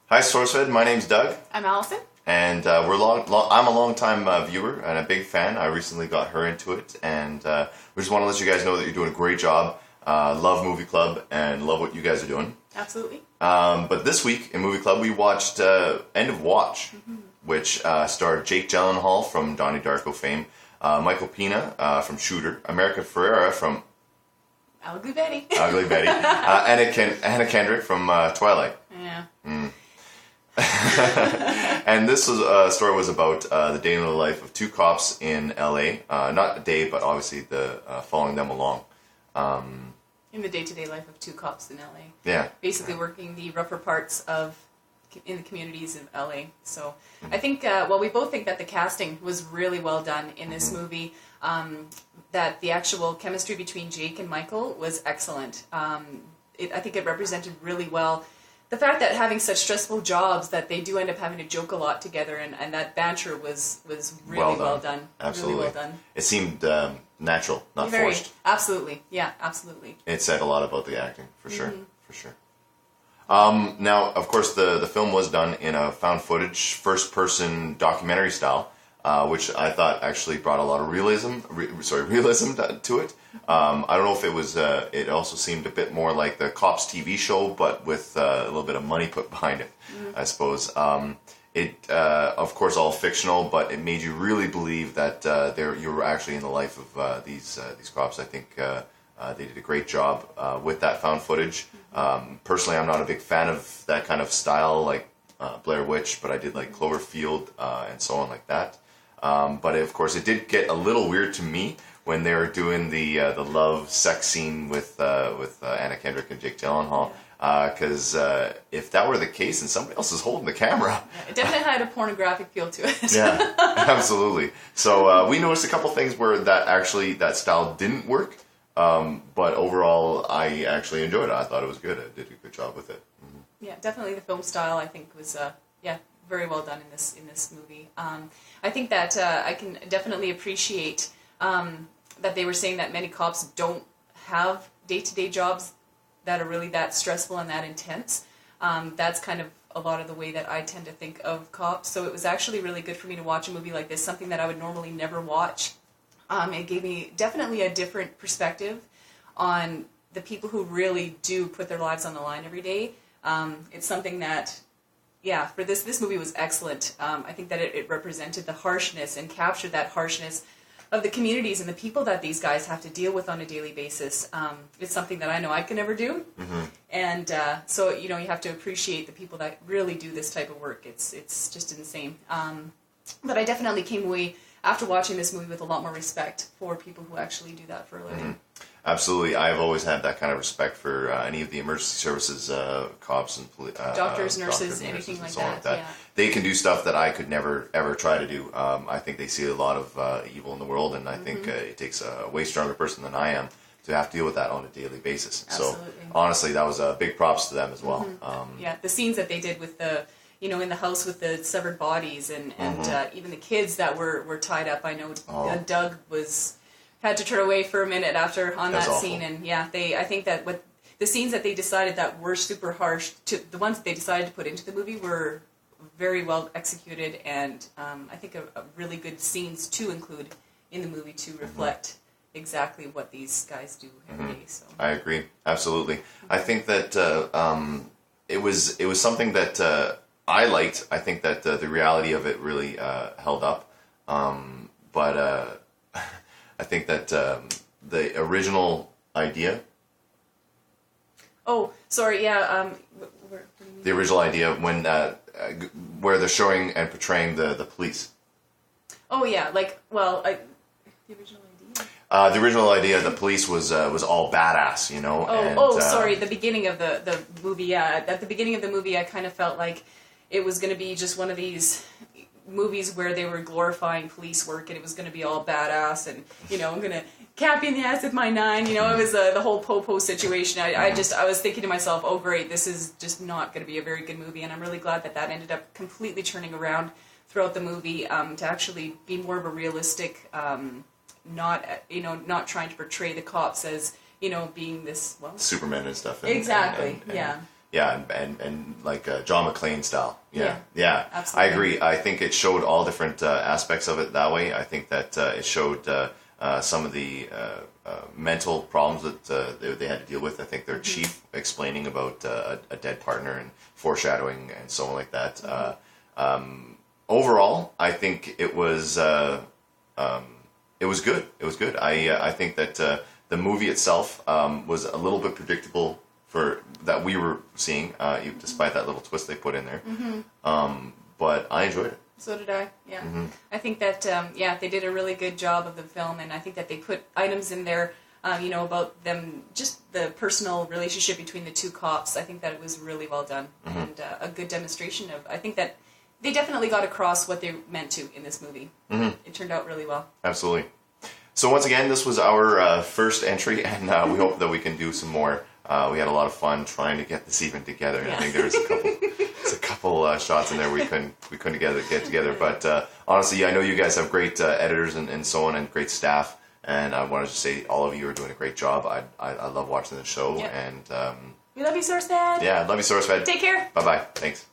Hi, SourceFed. My name's Doug, I'm Allison. and I'm a long-time viewer and a big fan. I recently got her into it, and we just want to let you guys know that you're doing a great job. Love Movie Club and love what you guys are doing. Absolutely. But this week in Movie Club, we watched End of Watch, which starred Jake Gyllenhaal from Donnie Darko fame, Michael Pena from Shooter, America Ferrera from Ugly Betty. Ugly Betty, Anna Kendrick from Twilight. Yeah. And this story was about the day in the life of two cops in LA. Not a day, but obviously following them along. In the day-to-day life of two cops in LA. Yeah. Basically working the rougher parts in the communities of LA. So I think, we both think that the casting was really well done in this movie. That the actual chemistry between Jake and Michael was excellent. I think it represented really well the fact that having such stressful jobs that they do end up having to joke a lot together, and that banter was really well done. Absolutely. Really well done. It seemed natural, not forced. Absolutely. Yeah, absolutely. It said a lot about the acting, for sure. For sure. Now, of course, the film was done in a found footage, first-person documentary style, which I thought actually brought a lot of realism to it. I don't know if it was. It also seemed a bit more like the Cops TV show, but with a little bit of money put behind it, I suppose. Of course, all fictional, but it made you really believe that you were actually in the life of these cops. I think they did a great job with that found footage. Personally, I'm not a big fan of that kind of style, like Blair Witch, but I did like Cloverfield and so on like that. But of course, it did get a little weird to me when they were doing the love sex scene with Anna Kendrick and Jake Gyllenhaal. Because if that were the case, and somebody else is holding the camera, it definitely had a pornographic feel to it. Yeah, absolutely. So we noticed a couple things where that style didn't work. But overall, I actually enjoyed it. I thought it was good. I did a good job with it. Yeah, definitely the film style, I think, was very well done in this movie. I think that I can definitely appreciate that they were saying that many cops don't have day-to-day jobs that are really that stressful and that intense. That's kind of a lot of the way that I tend to think of cops. So it was actually really good for me to watch a movie like this, something that I would normally never watch. It gave me definitely a different perspective on the people who really do put their lives on the line every day. It's something that, for this movie was excellent. I think that it represented the harshness and captured that harshness of the communities and the people that these guys have to deal with on a daily basis. It's something that I know I can never do. And so, you have to appreciate the people that really do this type of work. It's just insane. But I definitely came away after watching this movie with a lot more respect for people who actually do that for a living. Absolutely. I've always had that kind of respect for any of the emergency services, cops and doctors, nurses, anything like that. Yeah. They can do stuff that I could never, ever try to do. I think they see a lot of evil in the world, and I think it takes a way stronger person than I am to have to deal with that on a daily basis. Absolutely. So, honestly, that was big props to them as well. The scenes that they did with in the house with the severed bodies and even the kids that were tied up. I know Doug had to turn away for a minute on that scene, and I think that what the scenes that they decided that were super harsh, the ones that they decided to put into the movie were very well executed, and I think a really good scenes to include in the movie to reflect exactly what these guys do every day. So I agree, absolutely. I think that it was something that I liked. I think that the reality of it really held up, but I think that the original idea. Oh, sorry. Yeah. The original idea when where they're showing and portraying the police. Oh yeah, the original idea. The original idea, the police was all badass, Sorry. The beginning of the movie. Yeah, at the beginning of the movie, I kind of felt like it was going to be just one of these movies where they were glorifying police work, and it was going to be all badass, and I'm going to cap you in the ass with my 9. It was the whole po-po situation. I was thinking to myself, oh great, this is just not going to be a very good movie, and I'm really glad that ended up completely turning around throughout the movie to actually be more of a realistic, not trying to portray the cops as being this Superman and stuff. Exactly. Yeah. Yeah, and like John McClane style. Yeah, absolutely. I agree. I think it showed all different aspects of it that way. I think that it showed some of the mental problems that they had to deal with. I think their chief explaining about a dead partner and foreshadowing and so on like that. Overall, I think it was good. It was good. I think that the movie itself was a little bit predictable for that we were seeing, despite that little twist they put in there. But I enjoyed it. So did I. Yeah, I think that they did a really good job of the film, and I think that they put items in there, about them, just the personal relationship between the two cops. I think that it was really well done and a good demonstration of. I think that they definitely got across what they meant to in this movie. It turned out really well. Absolutely. So once again, this was our first entry, and we hope that we can do some more. We had a lot of fun trying to get this even together. Yeah. I think there was a couple shots in there we couldn't get together. But honestly, I know you guys have great editors and so on, and great staff. And I wanted to say all of you are doing a great job. I love watching the show, and we love you, SourceFed. Yeah, love you, SourceFed. Take care. Bye bye. Thanks.